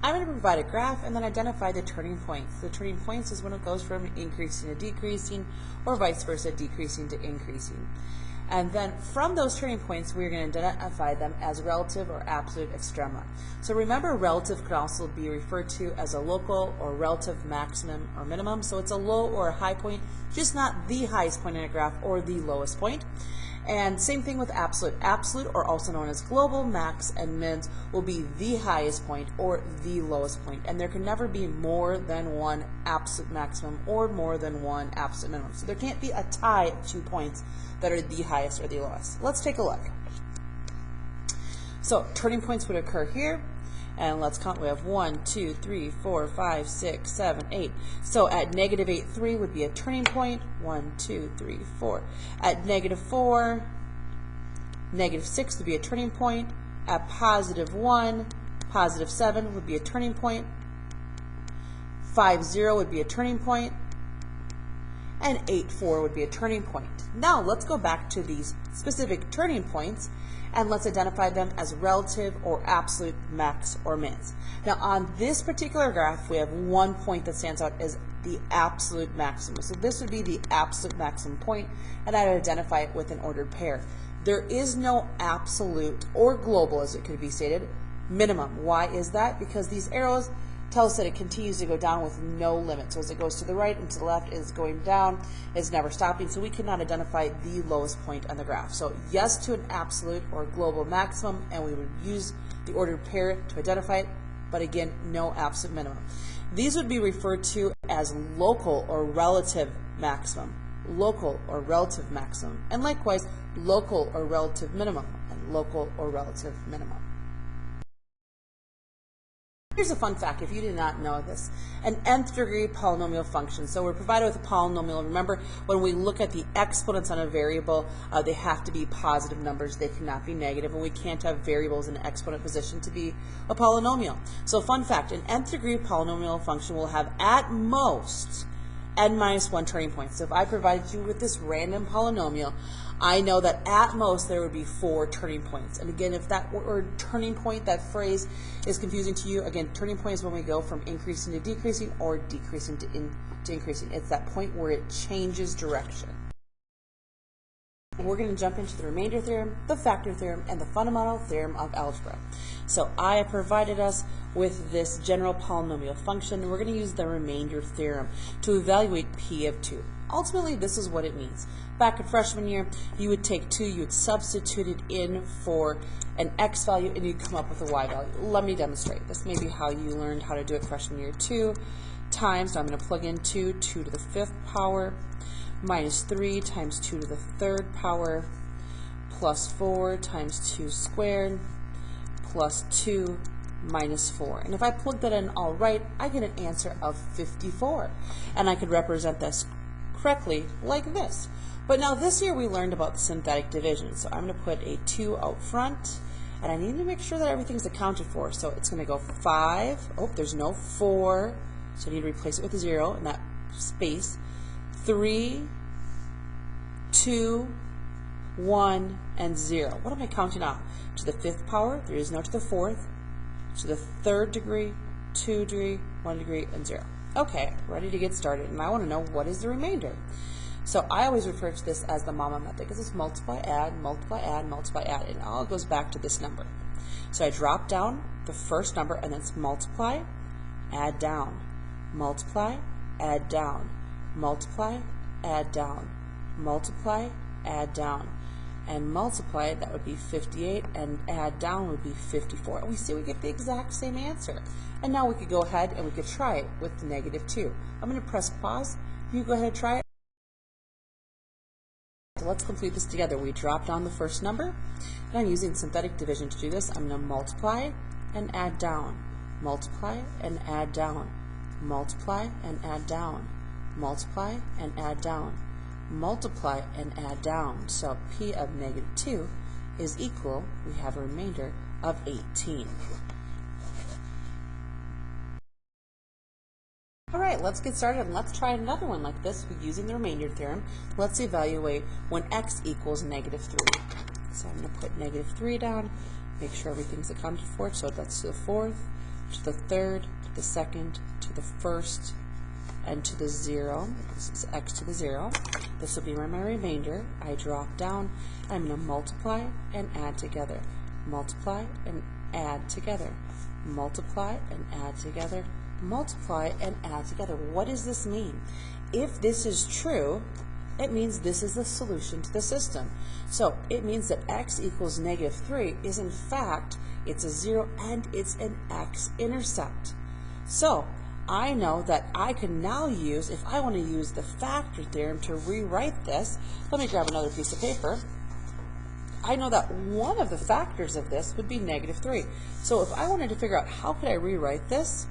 I'm going to provide a graph and then identify the turning points. The turning points is when it goes from increasing to decreasing, or vice versa, decreasing to increasing. And then from those turning points, we're going to identify them as relative or absolute extrema. So remember, relative could also be referred to as a local or relative maximum or minimum. So it's a low or a high point, just not the highest point in a graph or the lowest point. And same thing with absolute. Absolute, or also known as global, max, and mins, will be the highest point or the lowest point. And there can never be more than one absolute maximum or more than one absolute minimum. So there can't be a tie of 2 points that are the highest or the lowest. Let's take a look. So turning points would occur here. And let's count. We have 1, 2, 3, 4, 5, 6, 7, 8. So at negative 8, 3 would be a turning point. 1, 2, 3, 4. At negative 4, negative 6 would be a turning point. At positive 1, positive 7 would be a turning point. 5, 0 would be a turning point. And 8, 4 would be a turning point. Now let's go back to these specific turning points and let's identify them as relative or absolute max or mins. Now on this particular graph, we have one point that stands out as the absolute maximum. So this would be the absolute maximum point, and I'd identify it with an ordered pair. There is no absolute or global, as it could be stated, minimum. Why is that? Because these arrows tell us that it continues to go down with no limit. So as it goes to the right and to the left, it's going down, it's never stopping, so we cannot identify the lowest point on the graph. So yes to an absolute or global maximum, and we would use the ordered pair to identify it, but again, no absolute minimum. These would be referred to as local or relative maximum, local or relative maximum, and likewise local or relative minimum, and local or relative minimum. Here's a fun fact, if you did not know this, an nth degree polynomial function. So we're provided with a polynomial. Remember, when we look at the exponents on a variable, they have to be positive numbers. They cannot be negative, and we can't have variables in exponent position to be a polynomial. So fun fact, an nth degree polynomial function will have at most n minus 1 turning point. So if I provided you with this random polynomial, I know that at most there would be 4 turning points. And again, if that word turning point, that phrase is confusing to you, again, turning point is when we go from increasing to decreasing or decreasing to increasing. It's that point where it changes direction. We're going to jump into the remainder theorem, the factor theorem, and the fundamental theorem of algebra. So I have provided us with this general polynomial function, and we're going to use the remainder theorem to evaluate p of 2. Ultimately, this is what it means. Back in freshman year, you would take 2, you would substitute it in for an x value, and you'd come up with a y value. Let me demonstrate. This may be how you learned how to do it freshman year. 2 times, so I'm going to plug in 2 to the 5th power, minus 3 times 2 to the 3rd power, plus 4 times 2 squared, plus 2 minus 4. And if I plug that in all right, I get an answer of 54. And I could represent this correctly like this. But now this year we learned about the synthetic division. So I'm going to put a 2 out front, and I need to make sure that everything's accounted for. So it's going to go 5. Oh, there's no 4. So I need to replace it with a 0 in that space. 3, 2, 1, and 0. What am I counting out? To the 5th power, there is no to the 4th, to the 3rd degree, 2 degree, 1 degree, and 0. Okay, ready to get started, and I want to know what is the remainder. So I always refer to this as the mama method, because it's multiply, add, multiply, add, multiply, add, and it all goes back to this number. So I drop down the first number, and then it's multiply, add down, multiply, add down, multiply, add down, multiply, add down, and multiply, that would be 58, and add down would be 54. And we see we get the exact same answer. And now we could go ahead and we could try it with the negative 2. I'm going to press pause. You go ahead and try it. So let's complete this together. We drop down the first number, and I'm using synthetic division to do this. I'm going to multiply and add down, multiply and add down, multiply and add down, multiply and add down, multiply and add down. So p of negative 2 is equal, we have a remainder of 18. All right, let's get started and let's try another one like this using the remainder theorem. Let's evaluate when x equals negative 3. So I'm going to put negative 3 down, make sure everything's accounted for. So that's to the 4th, to the third, to the second, to the first, and to the 0. This is x to the 0. This will be my remainder. I drop down. I'm going to multiply and add together. Multiply and add together. Multiply and add together. Multiply and add together. What does this mean? If this is true, it means this is the solution to the system. So it means that x equals -3 is in fact, it's a 0 and it's an x-intercept. So I know that I can now use, if I want to use the factor theorem to rewrite this, let me grab another piece of paper. I know that one of the factors of this would be -3. So if I wanted to figure out how could I rewrite this,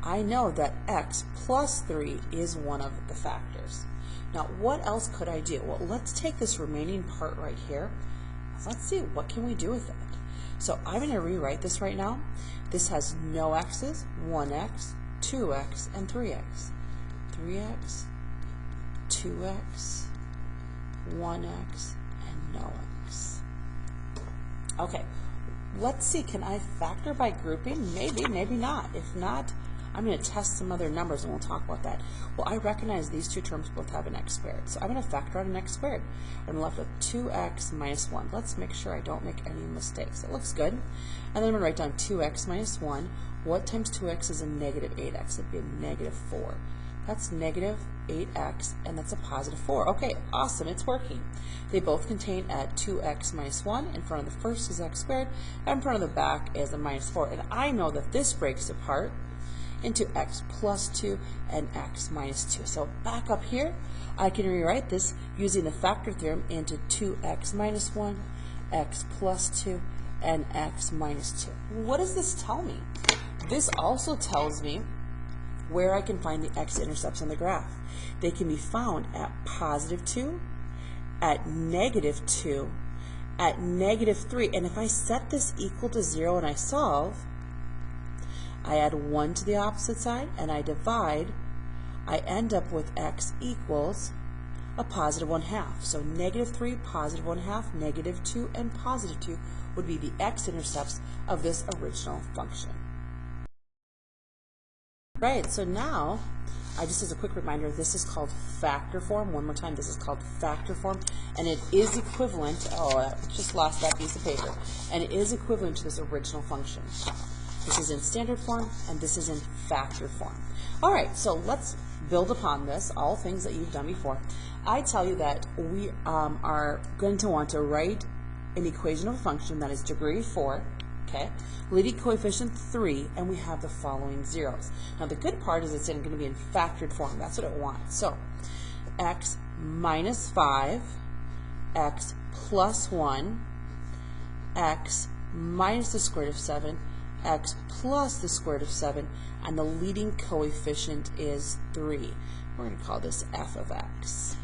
I know that x plus 3 is one of the factors. Now, what else could I do? Well, let's take this remaining part right here. Let's see, what can we do with it? So I'm going to rewrite this right now. This has no x's, 1x, 2x, and 3x. 3x, 2x, 1x, and no x. Okay, let's see, can I factor by grouping? Maybe, maybe not. If not, I'm going to test some other numbers and we'll talk about that. Well, I recognize these two terms both have an x squared. So I'm going to factor out an x squared. I'm left with 2x minus 1. Let's make sure I don't make any mistakes. It looks good. And then I'm going to write down 2x minus 1. What times 2x is a -8x? It'd be a -4. That's -8x, and that's a +4. Okay, awesome, it's working. They both contain a 2x minus 1. In front of the first is x squared, and in front of the back is a -4. And I know that this breaks apart into x plus 2 and x minus 2. So back up here, I can rewrite this using the factor theorem into 2x minus 1, x plus 2, and x minus 2. What does this tell me? This also tells me where I can find the x-intercepts on the graph. They can be found at +2, at -2, at -3. And if I set this equal to 0 and I solve, I add 1 to the opposite side and I divide, I end up with x equals a +1/2. So -3, +1/2, -2, and +2 would be the x-intercepts of this original function. Right, so now, just as a quick reminder, this is called factor form. One more time, this is called factor form, and it is equivalent, I just lost that piece of paper, and it is equivalent to this original function. This is in standard form, and this is in factor form. All right, so let's build upon this, all things that you've done before. I tell you that we are going to want to write an equation of a function that is degree 4, okay, leading coefficient 3, and we have the following zeros. Now, the good part is it's going to be in factored form. That's what it wants. So, x minus 5, x plus 1, x minus the square root of 7, x plus the square root of 7, and the leading coefficient is 3. We're going to call this f of x.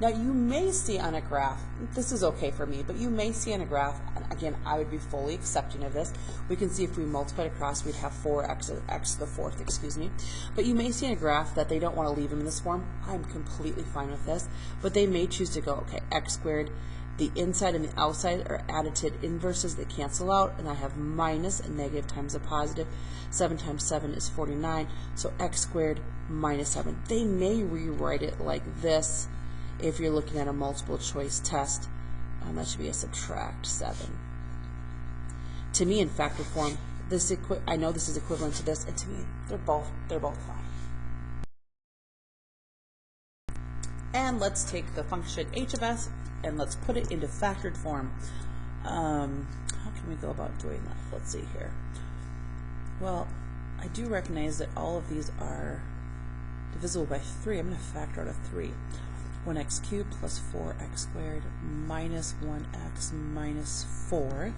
Now you may see on a graph, this is okay for me, but you may see on a graph, and again I would be fully accepting of this, we can see if we multiplied across we'd have 4x, x to the 4th, excuse me. But you may see in a graph that they don't want to leave them in this form. I'm completely fine with this, but they may choose to go, okay, x squared, the inside and the outside are added to inverses, they cancel out, and I have minus a negative times a positive. 7 times 7 is 49, so x squared minus 7. They may rewrite it like this if you're looking at a multiple choice test. That should be a subtract 7. To me, in factor form, I know this is equivalent to this, and to me, they're both fine. And let's take the function h of s and let's put it into factored form. How can we go about doing that? Let's see here. Well, I do recognize that all of these are divisible by 3. I'm going to factor out a 3. 1x cubed plus 4x squared minus 1x minus 4.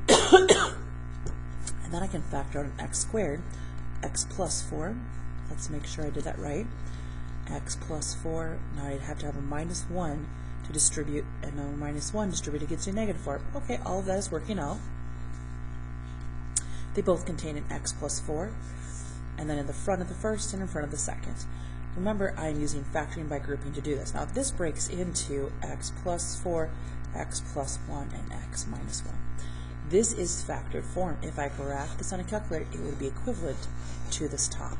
And then I can factor out an x squared, x plus 4. Let's make sure I did that right. X plus 4, now I'd have to have a minus 1 to distribute, and a minus 1 distributed gets you negative 4. Okay, all of that is working out. They both contain an x plus 4, and then in the front of the first and in front of the second. Remember, I'm using factoring by grouping to do this. Now, this breaks into x plus 4, x plus 1, and x minus 1. this is factored form. If I graph this on a calculator, it would be equivalent to this top.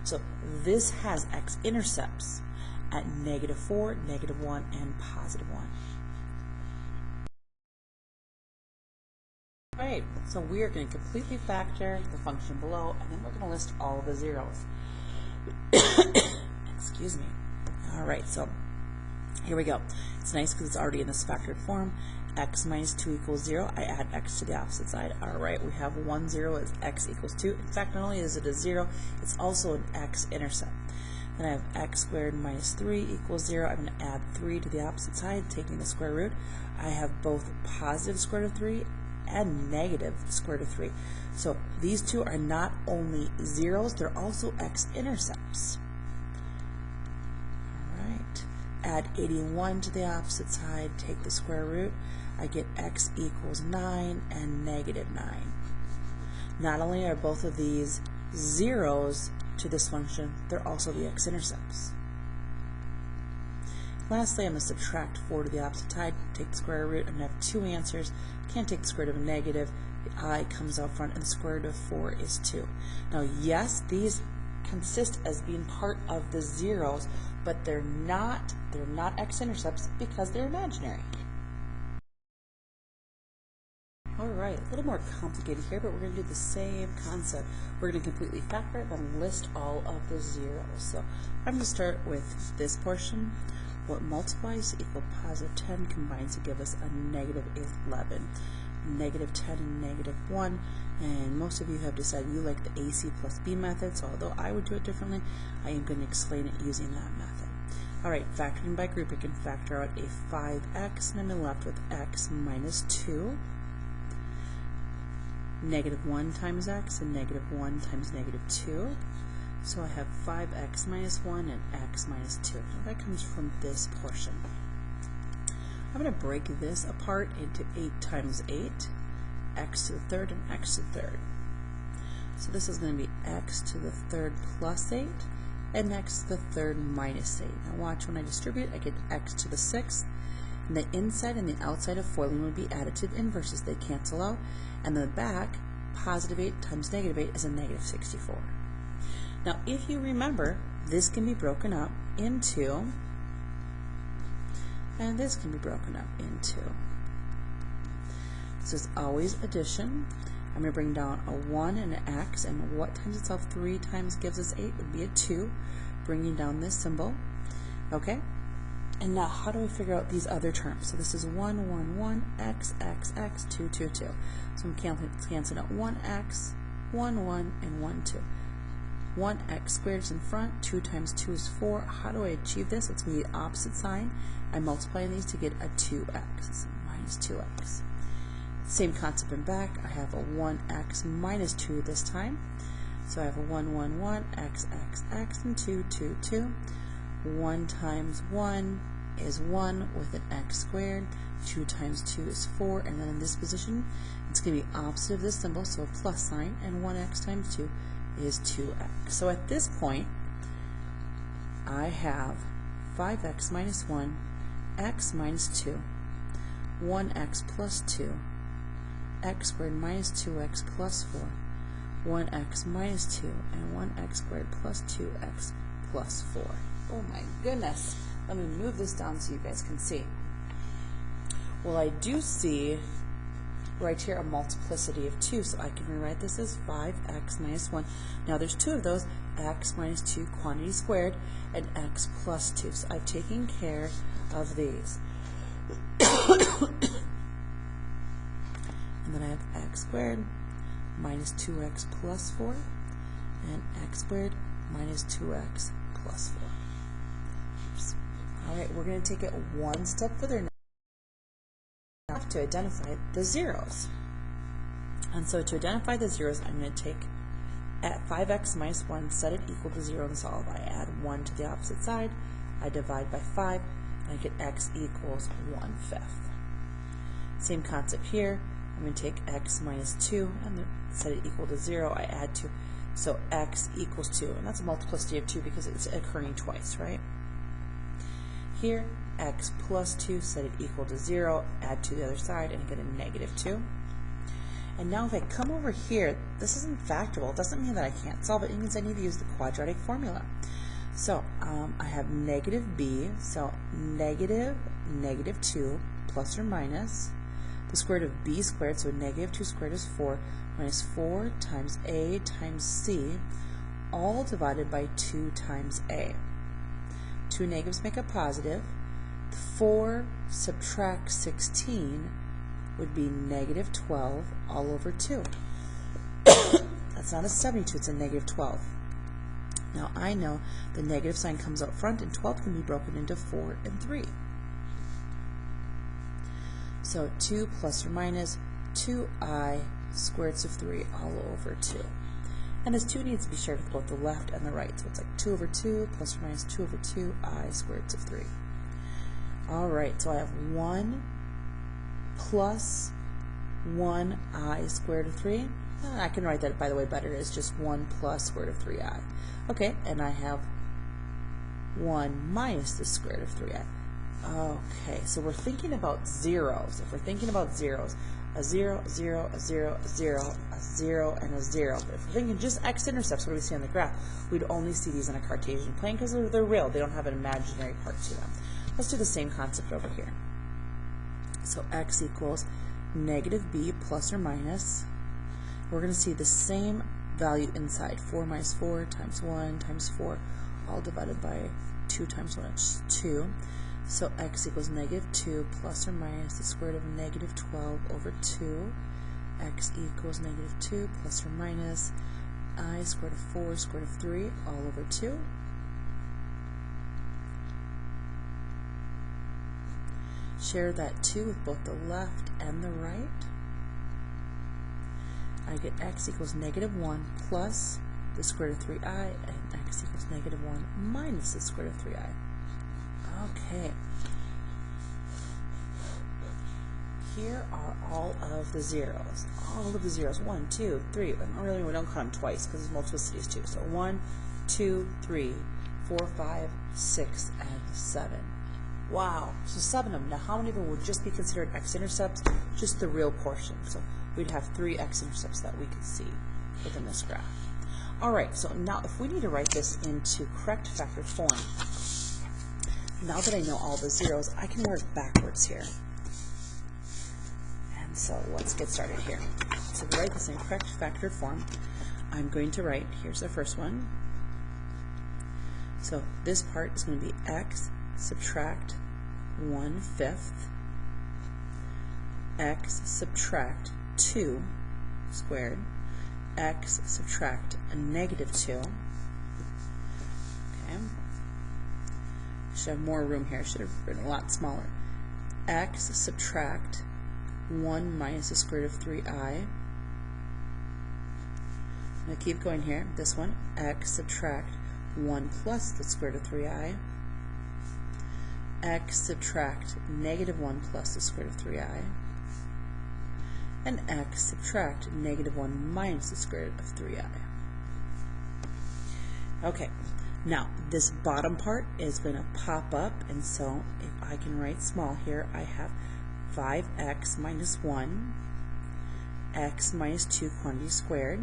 So this has x-intercepts at -4, -1, and +1. Alright, so we are going to completely factor the function below, and then we're going to list all of the zeros. Excuse me. Alright, so here we go. It's nice because it's already in this factored form. X minus 2 equals 0. I add x to the opposite side. Alright, we have 1 0 as x equals 2. In fact, not only is it a 0, it's also an x-intercept. Then I have x squared minus 3 equals 0. I'm going to add 3 to the opposite side, taking the square root. I have both positive square root of 3 and negative square root of 3. So these two are not only zeros, they're also x-intercepts. Alright, add 81 to the opposite side, take the square root. I get x equals 9 and -9. Not only are both of these zeros to this function, they're also the x-intercepts. Lastly, I'm going to subtract 4 to the opposite side, take the square root, and I have two answers. Can't take the square root of a negative. The I comes out front, and the square root of 4 is 2. Now, yes, these consist as being part of the zeros, but they're not x-intercepts because they're imaginary. Alright, a little more complicated here, but we're going to do the same concept. We're going to completely factor it, then list all of the zeros. So I'm going to start with this portion. What multiplies to equal +10 combines to give us a -11. -10 and -1, and most of you have decided you like the AC plus B method, so although I would do it differently, I am going to explain it using that method. Alright, factoring by group, we can factor out a 5x, and I'm left with x minus 2. -1 times x and -1 times -2. So I have 5x minus 1 and x minus 2. Now that comes from this portion. I'm going to break this apart into 8 times 8, x to the third and x to the third. So this is going to be x to the third plus 8 and x to the third minus 8. Now watch, when I distribute, I get x to the 6th. And the inside and the outside of FOILing would be added to the inverses. They cancel out. And the back, +8 times -8 is a -64. Now, if you remember, this can be broken up into, and this can be broken up into. So it's always addition. I'm going to bring down a 1 and an x, and what times itself 3 times gives us 8 would be a 2, bringing down this symbol. Okay? And now, how do I figure out these other terms? So this is 1, 1, 1, x, x, x, 2, 2, 2. So I'm canceling out 1x, 1, 1, and 1, 2. 1x squared is in front, 2 times 2 is 4. How do I achieve this? It's going to be the opposite sign. I'm multiplying these to get a 2x, so minus 2x. Same concept in back. I have a 1x minus 2 this time. So I have a 1, 1, 1, x, x, x, and 2, 2, 2. 1 times 1 is 1 with an x squared. 2 times 2 is 4. And then in this position, it's going to be opposite of this symbol, so a plus sign. And 1x times 2 is 2x. So at this point, I have 5x minus 1, x minus 2, 1x plus 2, x squared minus 2x plus 4, 1x minus 2, and 1x squared plus 2x plus 4. Oh my goodness. Let me move this down so you guys can see. Well, I do see right here a multiplicity of 2, so I can rewrite this as 5x minus 1. Now there's 2 of those, x minus 2 quantity squared, and x plus 2. So I've taken care of these. And then I have x squared minus 2x plus 4, and x squared minus 2x plus 4. Oops. All right, we're going to take it one step further now. Have to identify the zeros. And so to identify the zeros, I'm going to take at 5x minus 1, set it equal to 0 and solve. I add 1 to the opposite side, I divide by 5, and I get x equals 1/5. Same concept here. I'm going to take x minus 2 and set it equal to 0. I add 2. So x equals 2. And that's a multiplicity of 2 because it's occurring twice, right? Here, x plus 2, set it equal to 0, add to the other side, and I get a -2. And now if I come over here, this isn't factorable. It doesn't mean that I can't solve it. It means I need to use the quadratic formula. So I have negative b, so negative 2 plus or minus the square root of b squared, so negative 2 squared is 4, minus 4 times a times c, all divided by 2 times a. Two negatives make a positive. 4 subtract 16 would be negative 12 all over 2. That's not a 72, it's a negative 12. Now I know the negative sign comes up front, and 12 can be broken into 4 and 3. So 2 plus or minus 2i square roots of 3 all over 2. And this 2 needs to be shared with both the left and the right. So it's like 2 over 2 plus or minus 2 over 2i square roots of 3. Alright, so I have 1 plus 1i squared of 3. I can write that, by the way, better as just 1 plus square root of 3i. Okay, and I have 1 minus the square root of 3i. Okay, so we're thinking about zeros. If we're thinking about zeros, a 0, a 0, a 0, a 0, a 0, and a 0. But if we're thinking just x-intercepts, what do we see on the graph? We'd only see these in a Cartesian plane because they're real. They don't have an imaginary part to them. Let's do the same concept over here. So x equals negative b plus or minus. We're going to see the same value inside. 4 minus 4 times 1 times 4, all divided by 2 times 1, which is 2. So x equals negative 2 plus or minus the square root of negative 12 over 2. X equals negative 2 plus or minus I square root of 4 square root of 3 all over 2. Share that 2 with both the left and the right. I get x equals negative 1 plus the square root of 3i, and x equals negative 1 minus the square root of 3i. Okay. Here are all of the zeros. All of the zeros. 1, 2, 3. Really, we don't count them twice because there's multiplicities too. So 1, 2, 3, 4, 5, 6, and 7. Wow. So 7 of them. Now, how many of them would just be considered x-intercepts? Just the real portion. So we'd have 3 x-intercepts that we could see within this graph. All right. So now, if we need to write this into correct factor form, now that I know all the zeros, I can work backwards here. And so let's get started here. So to write this in correct factor form, I'm going to write, here's the first one. So this part is going to be x subtract 1/5, x subtract 2 squared, x subtract a negative 2. Okay. Should have more room here. Should have written a lot smaller. X subtract 1 minus the square root of 3i. I'm going to keep going here. This one, x subtract 1 plus the square root of 3i. X subtract negative 1 plus the square root of 3i. And x subtract negative 1 minus the square root of 3i. Okay. Now, this bottom part is going to pop up, and so if I can write small here, I have 5x minus 1, x minus 2 quantity squared,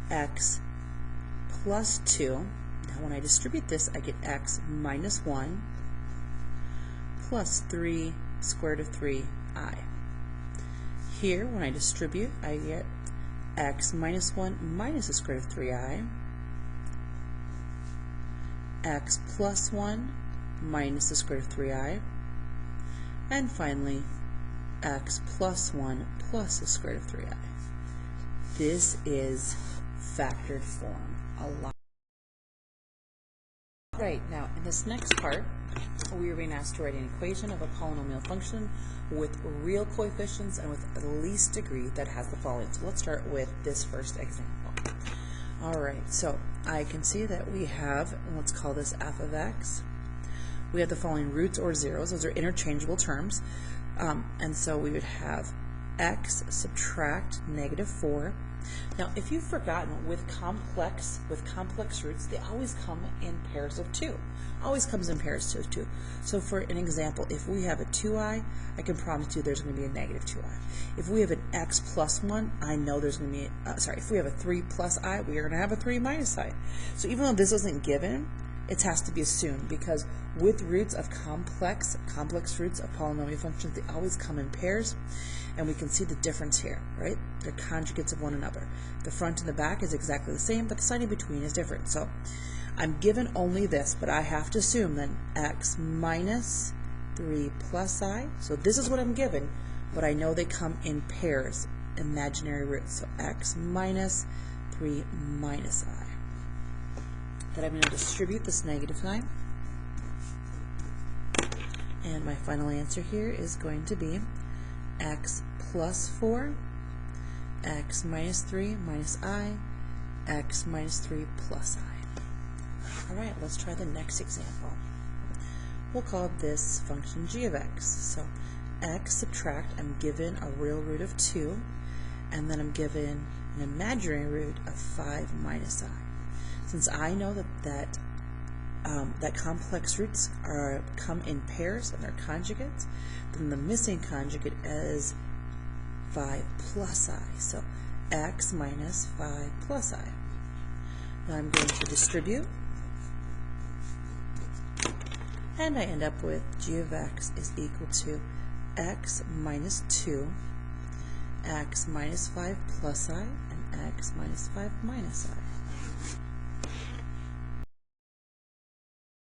x plus 2. Now, when I distribute this, I get x minus 1 plus 3 square root of 3i. Here, when I distribute, I get x minus 1 minus the square root of 3i, x plus 1 minus the square root of 3i, and finally x plus 1 plus the square root of 3i. This is factored form a lot. Right, now in this next part, we are being asked to write an equation of a polynomial function with real coefficients and with the least degree that has the following. So let's start with this first example. Alright, so I can see that we have, let's call this f of x. We have the following roots or zeros. Those are interchangeable terms. And so we would have x subtract negative 4 Now, if you've forgotten, with complex roots, they always come in pairs of 2. Always comes in pairs of 2. So for an example, if we have a 2i, I can promise you there's going to be a negative 2i. If we have an x plus 1, I know there's going to be, if we have a 3 plus i, we are going to have a 3 minus i. So even though this isn't given, it has to be assumed, because with roots of complex roots of polynomial functions, they always come in pairs, and we can see the difference here, right? They're conjugates of one another. The front and the back is exactly the same, but the sign in between is different. So I'm given only this, but I have to assume then x minus 3 plus i. So this is what I'm given, but I know they come in pairs, imaginary roots. So x minus 3 minus i. That I'm going to distribute this negative sign. And my final answer here is going to be x plus 4, x minus 3 minus I, x minus 3 plus I. All right, let's try the next example. We'll call this function g of x. So x subtract, I'm given a real root of 2, and then I'm given an imaginary root of 5 minus I. Since I know that complex roots come in pairs and they're conjugates, then the missing conjugate is 5 plus I. So x minus 5 plus I. Now I'm going to distribute, and I end up with g of x is equal to x minus 2, x minus 5 plus I, and x minus 5 minus I.